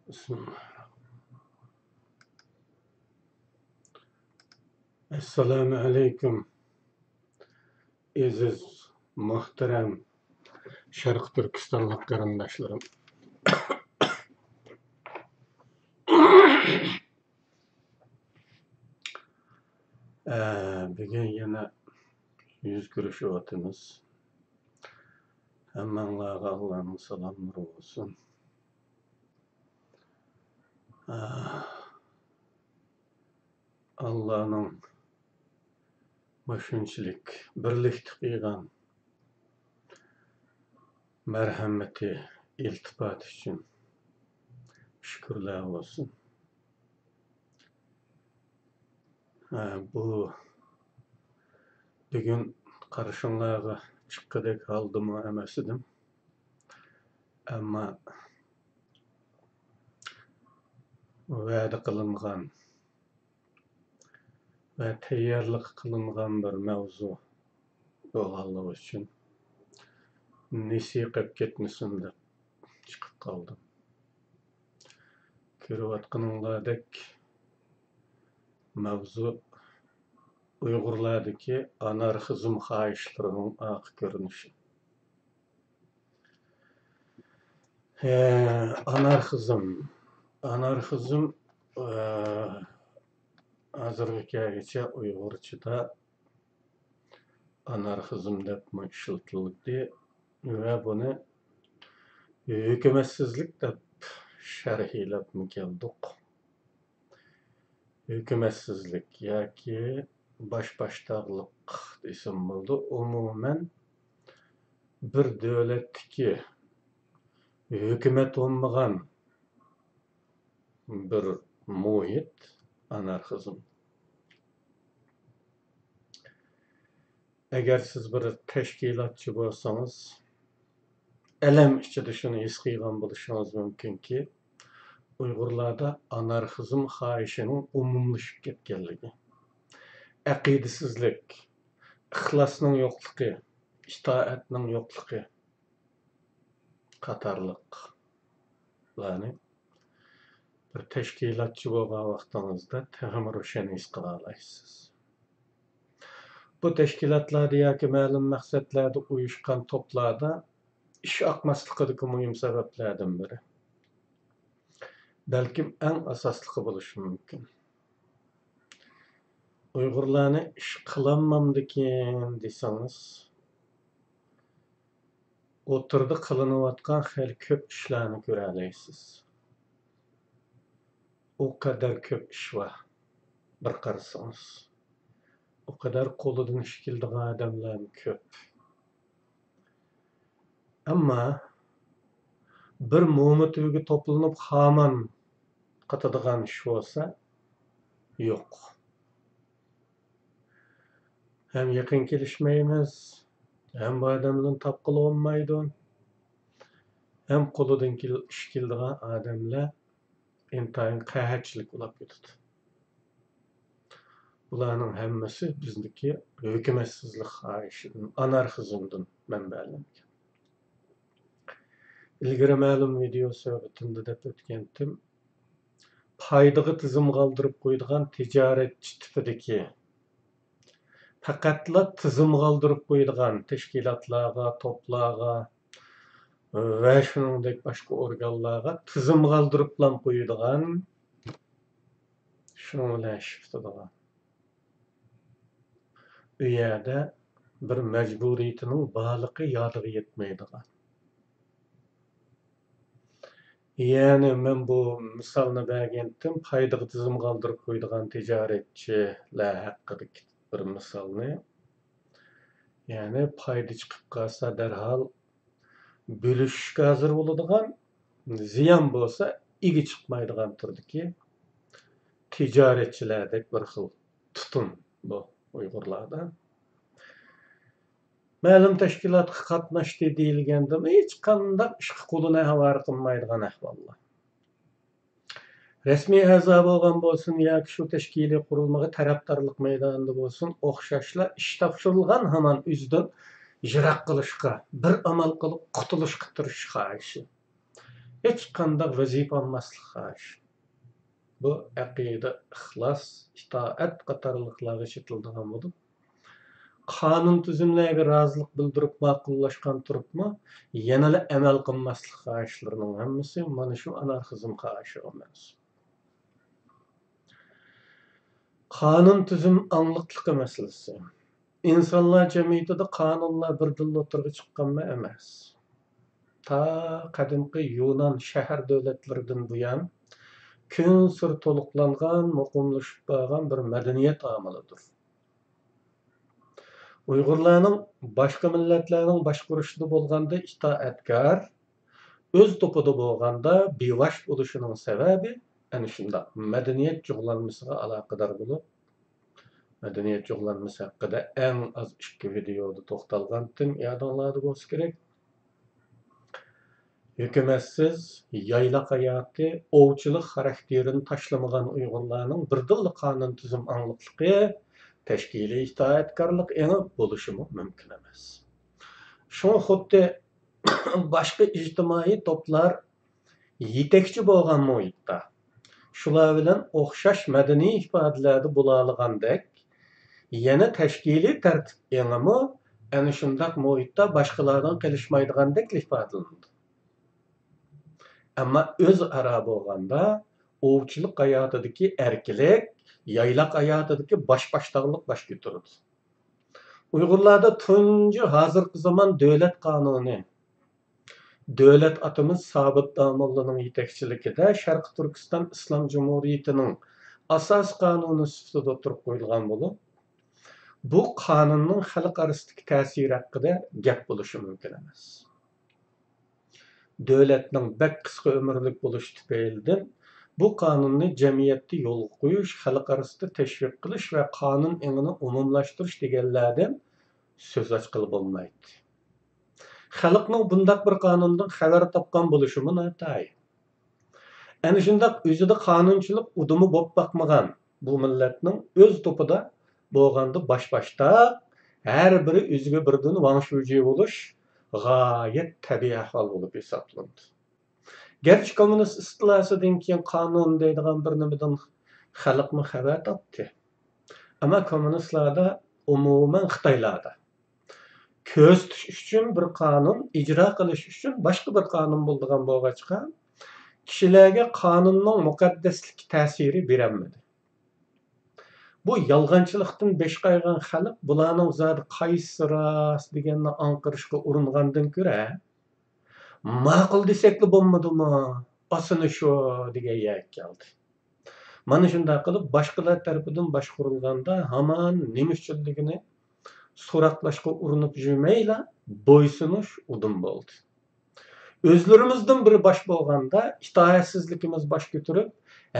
Bismillah. Esselamu Aleyküm. Aziz, muhterem Şarkı Türkistanlık qarindaşlarım. Bugün yine yüz görüşüyotimiz. Hemmenlağa Allah'ın salamları olsun. Allah'ın başınçilik, birlikte kıygan merhameti, iltifat için şükürler olsun. Bu bugün karşınlığa çıkkadek aldımı emesidim. Ama vədə qılınğan və təyyarlıq qılınğan bir mövzu bolğanlığı üçün nesiqəp ketmesin dep çıkıp kaldım. Görüvatqanыңlardek mövzu Uygurlardaki anarxizm xahişlerinin aq görünüşü. Anarxizm Azerbaycanca Uygurçada anarxizm dep işletildi ve bunu hükümetsizlik dep şerhlep mi geldik. Hükümetsizlik yaki başbaşdağlık desem boldu. Umumen bir devletki hükümet olmagan bir muhit anarxizm. Eğer siz bir teşkilatçı bolsanız, elem içinde şunu his kıygan buluşunuz mümkün ki, Uygurlarda anarxizm xahişinin umumlaşıp ketkenligi. Aqidesizlik, ixlasının yokluğu, itaatının yokluğu qatarlık. Yani bir teşkilatçı bolgan vaqtыңızda tehim roşen his kıla alaysız. Bu teşkilatlarda yoki ma'lum maqsadlarda uyuşkan toplarda iş akmaslıqıdaki mühim sebeplerden biri. Belki en asaslıqı buluş mümkün. Uygurlarni iş kılanmamdikin deseniz, oturdu kılınıvatkan hel köp işlerini göreleysiz. O kadar köp iş var. Bir qarsanız. O kadar koludan iş kildiği adamlar köp. Ama bir muğmutüge toplanıp haman katıdığan iş olsa yok. Hem yakın gelişmeyimiz, hem bu adamdan tapqılı olmaydı, hem koludan iş kildiği adamlar intayın qahatçilik olap ketdi. Bularning hemmesi bizdeki hükümetsizlik xahişinin, anarxizmdan menbälenken. İlgiri ma'lum video söhbetimde dep ötkendim. Paydığı tizim kaldırıp koyduğun ticaretçi tipideki, fakatla tizim kaldırıp koyduğun teşkilatlarga, toplaga ve şuningdek başka organlarga tizim kaldırıplan koyduğun şunu bilen şiftidigan. Bu yerde bir mecburiyetinin bağlıqı yadığı yetmeydigan. Yani men bu misalını bergendim, paydığı tizim kaldırıp koyduğun ticaretçiler hakkıdaki bir misalını. Yani paydı çıkıp kalsa derhal bölüşüşke hazır boladigan, ziyan bolsa igi çıkmaydigan türdeki ticaretçilerdek bir xil tutun bu Uygurlarda. Ma'lum teşkilatga qatnaşdy diýilgende hiç qanday işqi kuluna hawar qılmaydigan ahwallar. Resmi äza bolgan bolsun ýa-ki şu teşkili kurulmagy tarapdarlyk meýdanynda bolsun, okşaşla iş tapşyrylgan haman üzden jirak kılışka, bir amal kılıp kutuluşka tırış xahişi. hech qanday vazifa olmaslik xohish. Bu aqida, ixlos, itoat qatorliqlarga chetildigan bo'lib, qonun tuzumlarga rozilik bildirib ma'qullashgan turibmi, yanada amal qilmaslik xohishlarining hammasi mana shu anarxizm xohishi emas. Qonun tuzum angliqligi masalasi. İnsanlar cemiyetinde kanunlar bir dille oturga çıqqanmı emas. Ta qadimki Yunan şehir devletlerinden buyan kun sir toluqlangan, muqimlashib bo'lgan bir madaniyat omilidir. Uyg'urlarning boshqa millatlarning boshqarishida bo'lganda itoatkor, o'z topida bo'lganda bevash bo'lishining sababi ana shunday madaniyat jug'lanmasiga aloqador bo'lib, madaniyat jug'lanmasi haqida eng az 2 videoda to'xtalgandim, yodinglarda bo'lsa kerak. Hükümetsiz, yaylaq hayatı, ovchilik xarakterini tashlamagan Uyg'urlarning birdilla qonun tuzum angliqligi, tashkiliy itoatkorlik engib bo'lishi mumkin emas. Shunga xuddi boshqa ijtimoiy to'plar yetakchi bo'lgan muhitda, shular bilan o'xshash madaniy ifodalarda bo'laligandek, yana tashkiliy tartib engimi ana shunday muhitda boshqalardan qilishmaydigandek ifodalanadi. Ama öz ara bo'lganda ovchilik hayotidagi erkilik, yaylaq hayotidagi boshboshdoqlik bosh ko'taradi. Uyg'urlarda tunji hozirgi zamon davlat qonuni, davlat atimiz Sobit Damollaning yetakchiligida Sharq Turkiston Islom Jumhuriyatining asos qonuni sifatida o'tirib qo'yilgan bo'lib, bu qonunning xalq orasidagi ta'siri haqida gap bo'lishi mumkin emas. Devletning bek qisqa ömürlük buluş tüpeylidir. Bu kanunu cemiyette yol koyuş, halk arasında teşvik kılış ve kanun engini umumlaştırış degenlerden söz açqılı olmaydı. Halkның bundak bir kanundan haber tapkan buluşumu natayı. Eni şundak özüde kanunçılık udumu bop bakmagan bu milletning öz topida bo'lganda başta her biri özüge birden vangshuji buluş, gayet tabiiy ahval bo'lib hisoblanadi. Gerçi kommunist istilasidan keyin qonun deydigan bir nimadan xalqni xabar topdi. Ama kommunistlarda umuman Xitoylarda ko'z tutish uchun bir qonun ijro qilish uchun boshqa bir qonun bo'ldigan bo'lg'achqa kishilarga qonunning muqaddaslik ta'siri berolmadi. Bu yolg'onchilikdan besh qaygan xalq bularning zodi qaysi rost deganni anqirishga uringandan ko'ra ma'qul desakli bo'lmadimi? Asini shu degan yak keldi. Mana shunday qilib boshqalar tarafidan boshqarilganda hamon nima uchunligini so'roqlashga urinib yurmayla bo'ysunish udum bo'ldi. O'zlarimizdan biri bosh bo'lganda itoatsizligimiz bosh ko'tarib,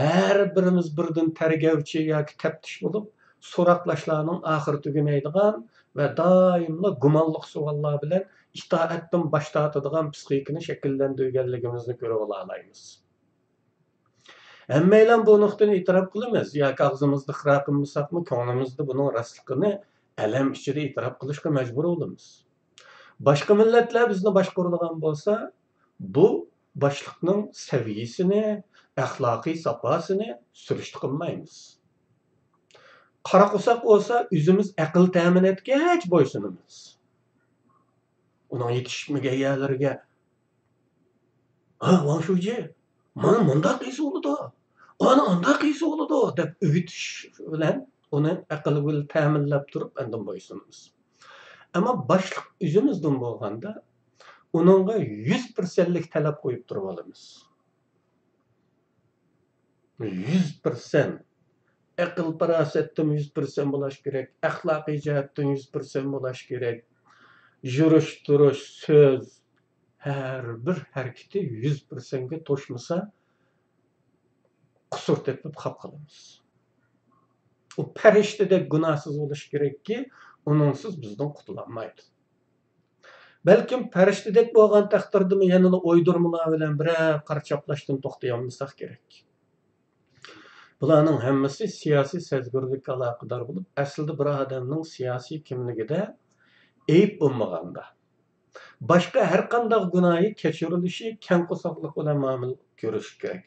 her birimiz birden tergevçi yoki teptiş bulup so'roqlashlarning oxiri tugamaydigan va doimli gumonliq savollar bilan itoatdan bosh tortadigan psixikani shakllantirganligimizni ko'rib olamiz. Hammaylar bu nuqtani e'tirof qilamiz yoki og'zimizda xira qilmasakmi, ko'nglimizda buning rostligini alam ichida e'tirof qilishga majbur bo'lamiz. Boshqa millatlar bizni boshqaradigan bo'lsa, bu boshliqning saviyasini, axloqiy sapasını sürüştü qilmaymiz. Qaraqo'saq olsa, o'zimiz aql ta'min etgach bo'ysunamiz. Uning yetishmagan yerlarga vangshuji, mana mundaq qilsa bo'ladi, ana undaq qilsa bo'ladi deb o'g'itish bilan uni aql bilan ta'minlab turib, andan bo'ysunamiz. Ama boshliq o'zimizdan bo'lganda, uningga 100%lik talab qo'yib turib olamiz. 100%. Aql parasatdan 100% bo'lish kerak, axloqiy jihatdan 100% bo'lish kerak. Yurish, turish, so'z har bir harakati 100% ga to'shmasa qusur tepib qolib qolamiz. U farishtadek gunohsiz bo'lish kerakki, uningsiz bizdan qutulolmaydi. Balkim farishtadek bo'lgan taqdirda yanada o'ydirmalar bilan birar qarchaplashdan to'xtay olmasak kerak. Bularning hammasi siyosiy sezgirlikka aloqador bo'lib, aslida bir odamning siyosiy kimligida ayb bo'lmaganda, Başqa hər qandaq günahı keçirilişi kən qosaqlıq bilan muamil görüş kerak.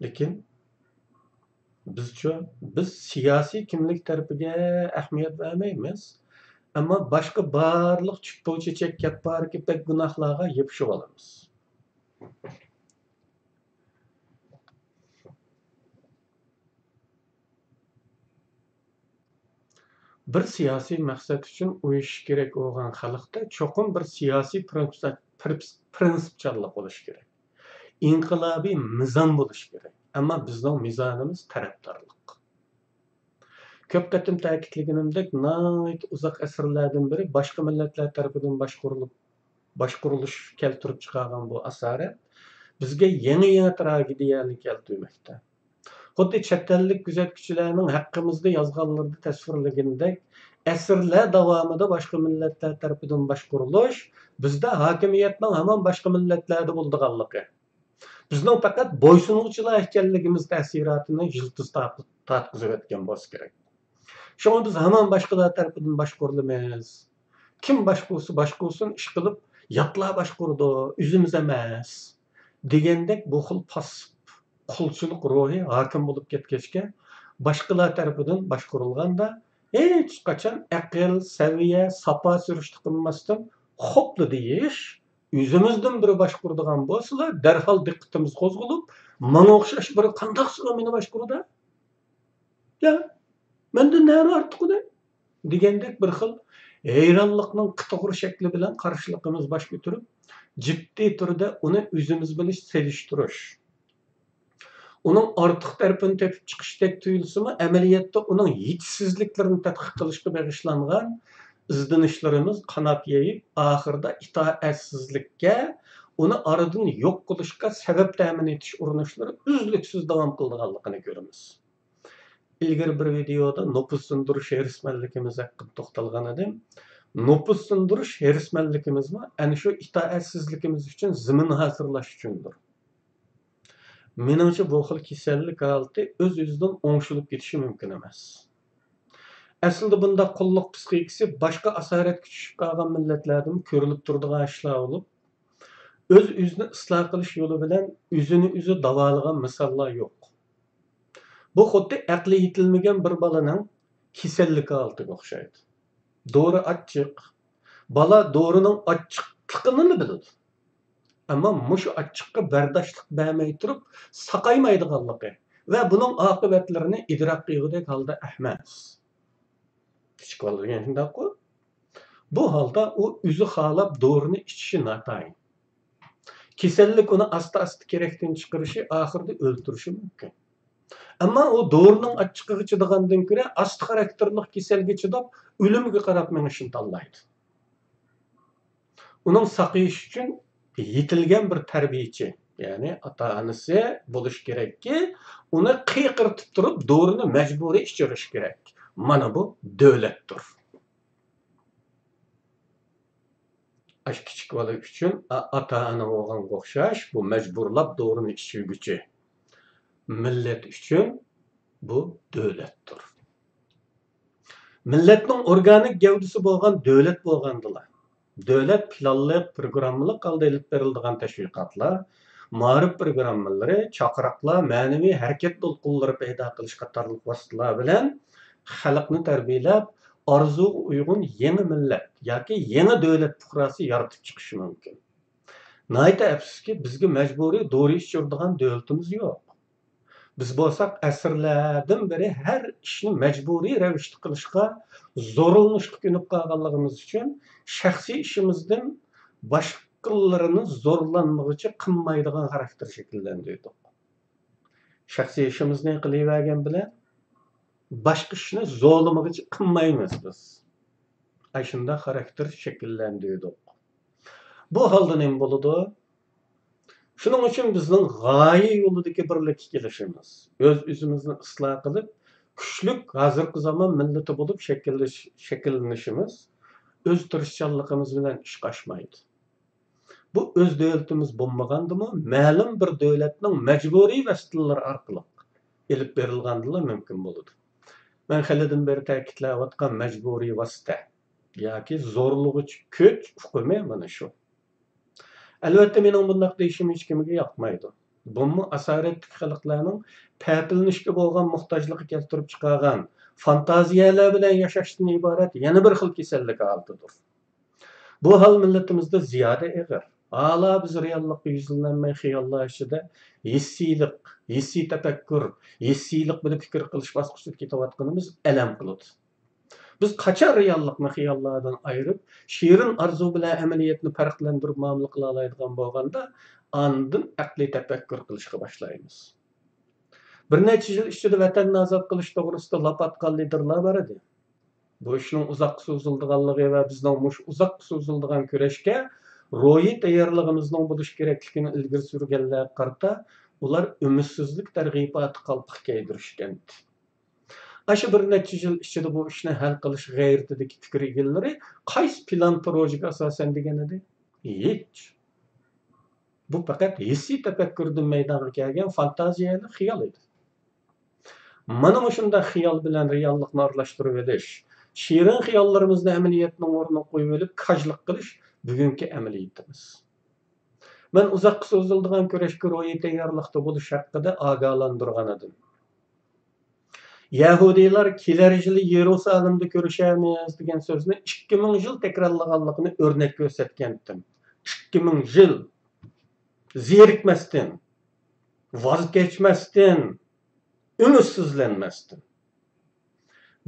Lekin biz siyasi kimlik tarafiga ahamiyat vermeymiz. Ama başqa barlıq çıppo çiçek gap bar ki pek günahlarga yapışıp alamiz. Bir siyasi maqsad uchun uyush kerak bo'lgan xalqda cho'qim bir siyosiy prinsipchanlik bo'lishi kerak. İnqilobiy mizon bo'lishi kerak. Ammo bizning mizonimiz tarafdorlik. Ko'p qatim ta'kidlaganimdek, nihoyat uzoq asrlardan beri boshqa millatlar tarafidan boshqurilish keltirib chiqargan bu asorat bizga yangi tragediyalarni keltirmoqda. Xuddi chet ellik kuzatuvchilarning haqqimizda yozganlarida tasvirlagandek, asrlar davomida boshqa millatlar tarafidan boshqurilish bizda hokimiyatning hamon boshqa millatlarda bo'lganligi. Bizning faqat bo'ysunuvchilar ekanligimiz ta'siratini yiltiz tatqizib o'tgan bo'lsa kerak. Şuna biz hamon boshqalar tarafidan boshqurilaymiz. Kim boshqursin ish qilib, yatlar boshqurdi, o'zimiz emas degandek bu xil qulchilik ruhi hokim bo'lib ketgachga boshqalar tarafidan boshqurilganda hech qachon aql, saviya, sapo surishti qilmasdan xo'pli deyish, o'zimizdan biri boshquradigan bo'lsalar, darhol diqqatimiz qo'zg'alib, menga o'xshash bir qandoq meni boshqurdi? Ya, mendan nari ortiqda degandek bir xil hayronlikning qitug'ur shakli bilan qarshiligimiz bosh ko'tarib, jiddiy turda uni o'zimiz bilish selishtirish. Onun ortiq tarafini tepib chiqishdek tuyulsimi, amaliyotda uning yetishsizliklarini tadqiq qilishga bag'ishlangan izlanishlarimiz qanot yeyib, oxirida itoatsizlikka, uni oradan yo'q qilishga sabab ta'min etish urinishlari uzluksiz davom qilganligini ko'ramiz. İlgari bir videoda nopus sindirish herismanligimiz haqida to'xtalgan edim. Nopus sindirish herismanligimizmi ana shu itoatsizligimiz uchun zamin hozirlash uchundir. Menimcha bu xil kasallik holati o'z-o'zidan o'ngshilib ketishi mumkin emas. Aslida bunda qulluq psixikasi boshqa asoratga tushib qolgan millatlardan ko'rilib turadigan ishlar bo'lib, o'z-o'zini isloh qilish yo'li bilan o'zini o'zi davolagan misollar yo'q. Bu xuddi aqli yetilmagan bir bolaning kasallik holatiga o'xshaydi. Dori achchiq. Bola dorining achchiqligini biladi. Ama mushu achchiqqa bardoshlik bermay turib, saqaymaydiganligi va buning oqibatlarini idrok qilgudek holda ahmas. Kichik bolalarga shundaqku. Bu holda u o'zi xohlab dorini ichishi notayin. Kasallik uni asta-asta kerakdan chiqarishi, oxirida o'ldirishi mumkin. Ammo u dorining achchiqiga chidagandan ko'ra asti xarakterli kasalga chidab, o'limga qarab menishini tanlaydi. Uning saqayish uchun yetilgan bir tarbiyachi, ya'ni ota-onasi bo'lish kerakki, uni qiyqirtib turib, dorini majburiy ichirish kerak. Mana bu davlatdir. Ash kichik bola uchun ota-ona bo'lganga o'xshash bu majburlab dorini ichirguchi. Millat uchun bu davlatdir. Millatning organik gavdasi bo'lgan davlat bo'lgandilar. Davlat planlıq, programmalık halda elib berildiğin təşviqatlar, ma'rif programmaları, chaqiriqlar, ma'naviy harakat to'lqinlari paydo qilish qatorliq vositalar bilan xalqni tarbiyalab, orzuga uyg'un yangi millat yoki yangi davlat fuqarosi yaratib chiqishi mumkin. Nayta afsuski, bizga majburiy dori ichiradigan davlatimiz yo'q. Biz bo'lsak asrlardan beri har ishni majburiy ravishda qilishga zo'rilinishga ko'nib qolganligimiz uchun shaxsiy ishimizdan boshqalarni zo'rlanmag'icha qilmaydigan xarakter shakllantirdik. Shaxsiy ishimizni qilavergan bilan boshqa ishni zo'rlamag'icha qilmaymiz biz. Ay shunda xarakter shakllantirdik. Bu holda nima bo'ladi? Shuning uchun bizning g'oya yo'lidagi birlikka kelishimiz, o'z-o'zimizni isloh qilib, kuchli hozirgi zamon millati bo'lib shakllanishimiz o'z tirishchanligimiz bilan ish qo'shmaydi. Bu o'z davlatimiz bo'lmagandimi, ma'lum bir davlatning majburiy vositalar orqali elib berilgandila mumkin bo'ladi. Men halidan beri ta'kidlayotgan majburiy vosita yoki zo'rlig'uchi kuch hukmi mana shu. Albatta mening bundoq deyishim hech kimga yoqmaydi. Bumi asoratli xalqlarning ta'tilnishga bo'lgan muhtojligi keltirib chiqargan fantaziyalar bilan yashashdan iborat yana bir xil kasallik holatidir. Bu hal millatimizda ziyoda ig'ir. Hala biz reallikqa yuzlanmay xiyollar ichida hissiylik, hissiy tafakkur, hissiylik bilan fikr qilish bosqichida ketayotganimiz alam qiladi. Biz qachon reallikni xiyollardan ayirib, shirin arzu bilan amaliyotni farqlantirib muomala qila oladigan bo'lganda, andin aqliy tafakkur qilishga boshlaymiz. Bir necha yil ichida vatanni ozod qilish to'g'risida lap atgan liderlar bor edi. Bu ishning uzoqqa so'zilganligi va bizning mush uzoqqa so'ziladigan kurashga ro'yi tayyorlig'imizning bo'lish kerakligini ilgari surganlar qarta ular umidsizlik targ'iboti qalpiq kaydirishgan. Aşı bir necha yil ichida bu ishni hal qilish g'ayratidagi fikr egalari qaysi plan projega asosan degan edi? Hech. Bu faqat hissiy tafakkurdan maydonga kelgan fantaziyali xiyol edi. Mana shunda xiyol bilan reallikni aralashtirib edish, shirin xiyollarimizni amaliyotning o'rniga qo'yib olib kajlik qilish bugungi amaliyotimiz. Men uzoqqa so'ziladigan kurashga ro'yi tayyorlikda bo'lish haqida ogohlantirgan edim. Yahudiler kelar yili Yerusalimda ko'rishamiz degan so'zni 2000 yil takrorlaganligini o'rnak ko'rsatgandim. 2000 yil zerikmasdan, voz kechmasdan, umidsizlanmasdan.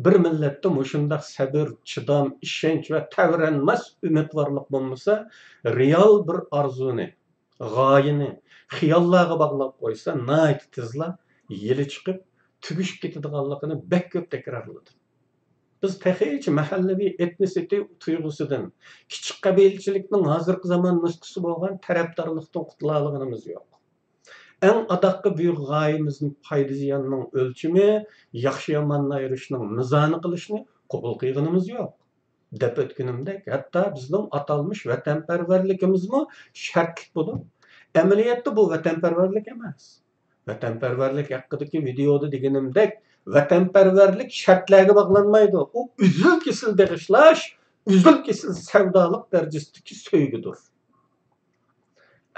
Bir millatda mushundaq sabr, chidam, ishonch va tavranmas umidvorlik bo'lmasa, real bir arzuni, g'oyani, xiyollarga bog'lab qo'ysa, nayt tizla yili chiqib tugishib ketadiganligini bek ko'p takrorladi. Biz taxiy mahallaviy etnisite tuyg'usidan, kichik qabilchilikning hozirgi zamon nusxasi bo'lgan tarafdorlikdan qutulolganimiz yo'q. Eng adaqqa buyuk g'oyamizning foyda ziyonining o'lchimi, yaxshi yomondan ayirishning mizoni qilishni qabul qilganimiz yo'q. Deb o'tganimdek, hatto bizning atalmış vatanparvarligimizmi shartlik bo'lib, amaliyotda bu vatanparvarlik emas. Vatanparvarlik haqidagi videoda deganimdek, vatanparvarlik shartlarga bog'lanmaydi. U uzul kesil bag'ishlash, uzul kesil savdolik darajasidagi sevgidir.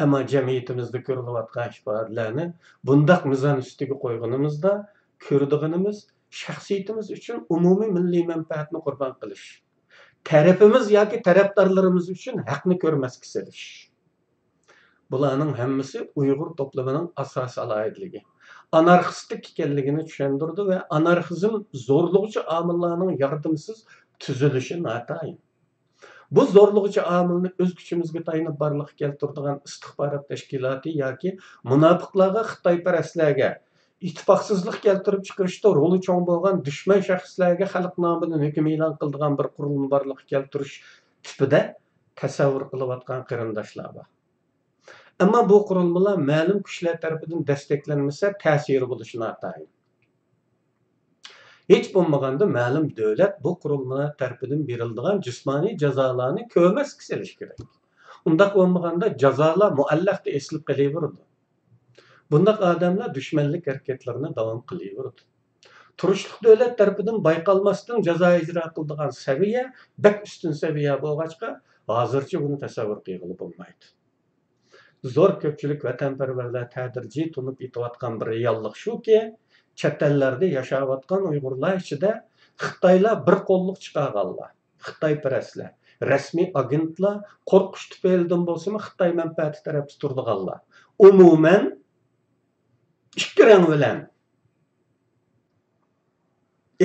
Ama cemiyetimizde ko'rilayotgan ifodalarni bundaq mizon ustiga qo'yganimizda ko'radiganimiz shaxsiyatimiz uchun umumiy milliy manfaatni qurbon qilish. Tarafimiz yoki tarafdorlarimiz uchun haqni ko'rmasga selish. Bularning hammasi Uyg'ur to'plamining asosiy aloyitligi. Anarxistik ekanligini tushuntirdi va anarxizm zo'rlovchi omillarning yordamsiz tuzilishi notayin. Bu zo'rlovchi omilni o'z kuchimizga tayinib barliq keltiradigan istixborot tashkiloti yoki munofiqlarga, xitoyparastlarga ittifoqsizlik keltirib chiqarishda roli cho'ng bo'lgan dushman shaxslarga xalq nomidan hukm e'lon qiladigan bir qurilma barliq keltirish tipida tasavvur qilayotgan qarindoshlar bor. Ama bu qurilmalar ma'lum kuchlar tarafidan desteklanmasa ta'siri bo'lishi notayin. Hech bo'lmaganda ma'lum davlat bu qurilmalar tarafidan beriladigan jismoniy jazolarni ko'rmasga selish kerak. Undaq bo'lmaganda jazolar muallaqda esilib qolaveradi. Bundaq odamlar dushmanlik harakatlarini davom qilaveradi. Turishliq davlat tarafidan bayqalmasdan jazo ijro qiladigan saviya bak ustun saviya bo'lg'achqa hozircha buni tasavvur qilib bo'lmaydi. Zo'r ko'pchilik vatanparvarlar ta'dirji tunib etayotgan bir reallik shuki, chet ellarda yashayotgan Uyg'urlar ichida Xitoylar bir qo'lliq chiqarganlar, Xitoyparastlar, rasmiy agentlar qo'rqish tufaylidan bo'lsa-mu Xitoy manfaati tarafida turdiganlar. Umuman ikki rang bilan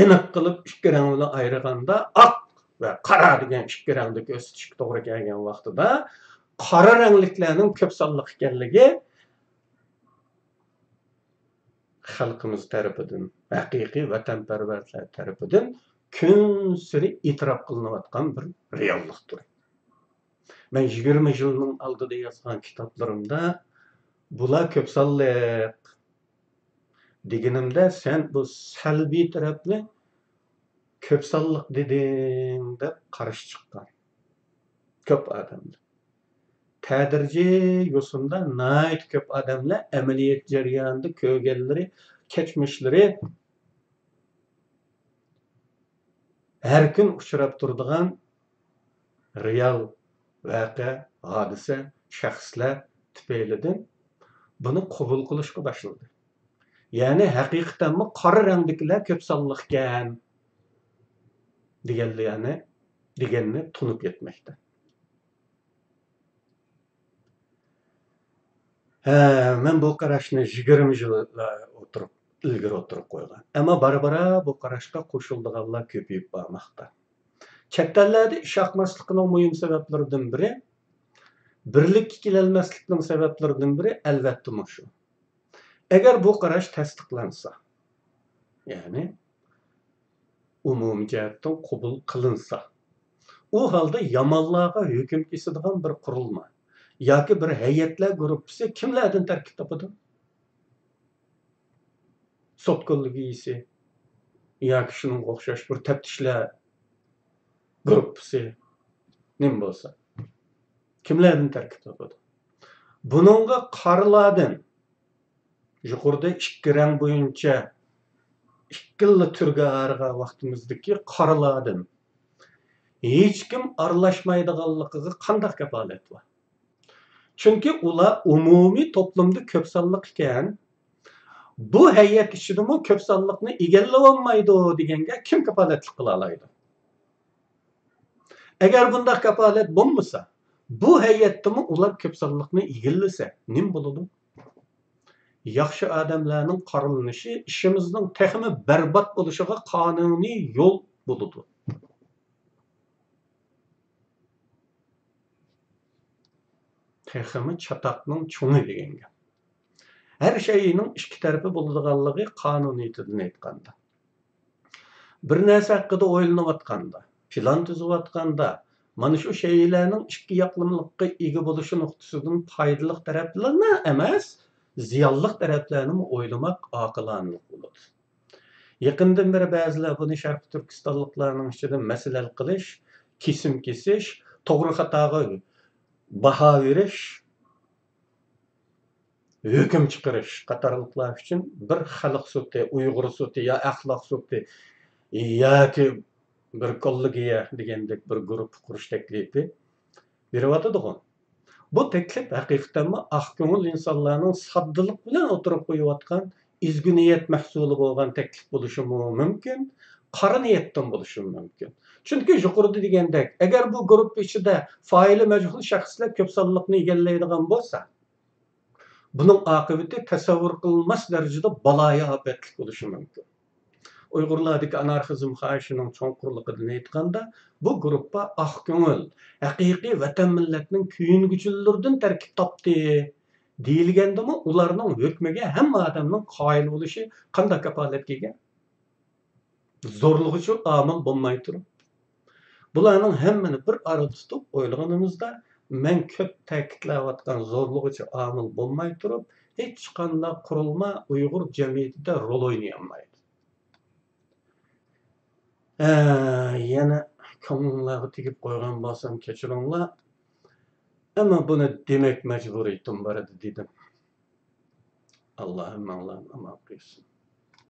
aniq qilib ikki rang bilan ayirganda oq va qora degan ikki rangni ko'rsatishga to'g'ri kelgan vaqtida qora rangliklarning ko'p sonliq ekanligi xalqimiz tarafidan, haqiqiy vatanparvarlar tarafidan kun sari e'tirof qilinayotgan bir reallikdir. Men 20 yilning oldida yozgan kitoblarimda bular ko'p sonliq deganimda sen bu salbiy tarafni ko'p sonliq deding deb qarshi chiqqan. Ko'p odamlar. Ta'dirji yo'sinda nayt ko'p odamlar amaliyot jarayonida ko'rganlari, kechmishlari har kun uchrab turadigan real vaqa, hadise, şahslar tüpeylidin bunu qabul qilishga başladı. Yani haqiqatan mı qara rangdagilar köp sonliq ekan deganni tunib yetmekte. Men bu qarashni 20 yil ilgari o'tirib qo'ygan. Ammo bara-bara bu qarashga qo'shildiganlar ko'payib bormoqda. Chet ellarda ish haqmasligining muhim sabablaridan biri, birlikka kelolmaslikning sabablaridan biri albatta shu. Agar bu qarash tasdiqlansa, ya'ni umumiy jihatdan qabul qilinsa, u holda yomonlarga hukm kesadigan bir qurilma yoki bir hay'atlar guruhi kimlardan tarkib topadi? Sotqinligisi yoki shunga o'xshash bir taftishlar guruhi nim bo'lsa, kimlardan tarkib topadi? Buningga qarilardan yuqorida ikki rang bo'yicha ikkilla turga ayirgan vaqtimizdagi qarilardan hech kim aralashmaydiganligiga qanday kafolat bor? Chunki ular umumiy to'plamda ko'p sonliq ekan, bu hay'at ichidami ko'p sonliqni egallab olmaydi deganga kim kafolatlik qila oladi? Agar bunday kafolat bo'lmasa, bu hay'atdami ular ko'p sonliqni egallasa, nim bo'ladi? Yaxshi odamlarning qaralanishi ishimizning texmi barbod bo'lishiga qonuniy yo'l bo'ladi. Texmi çataqning cho'ngi degan gap. Her şeyinin ikki tarafi bo'ladiganligi qonuniyatidan aytganda. Bir narsa haqida o'ylanayotganda, plan tuzayotganda, mana shu şeylarning ikki yoqlimlikka ega bo'lishi nuqtasidan foydali taraflarni emas, ziyonli taraflarini o'ylamak oqilonalik bo'ladi. Yaqindan beri ba'zilar buni Sharq Turkistonliklarning ichida masala qilish, kesim kesish, to'g'ri xatoga baho berish, hüküm çıkarış qatarlıqlar için bir xalq sudi, Uyg'ur sudi ya axloq sudi yoki bir kollegiya degandek bir guruh qurish taklifi beryotadigan. Bu taklif haqiqatanmi oq ko'ngil insonlarning soddilik bilan o'tirib qo'yayotgan izgu niyat mahsuli bo'lgan taklif bo'lishi mumkin, qora niyatdan bo'lishi mumkin. Chunki yuqorida degandek, agar bu guruh ichida foili majhul shaxslar ko'p sonliqni egallaydigan bo'lsa, bunun akıbeti tasavvur kılınmaz derecede balaya afetlik oluşu mümkün. Uygurlardaki anarxizm xahişinin çoğunkurluğunu aytganda, bu gruppa ah köngül, haqiqiy vatan milletinin kuyungüçüllerden terkip taptı deyilgende mi, ularning hükmege hem adamның qayil oluşu qanday kapolat kelgan? Zorluğu amil bo'lmay turib. Bularning hammani bir arada tutib o'ylaganimizda men ko'p ta'kidlayotgan zorluğucu amil bo'lmay turib, hech qanday qurilma Uyg'ur jamiyatida rol o'ynay olmaydi. Yana ko'ngillarga tegib qo'ygan bo'lsam kechiringlar. Ammo buni demak majburiyatim bor edi dedim. Allohim aman qilsin.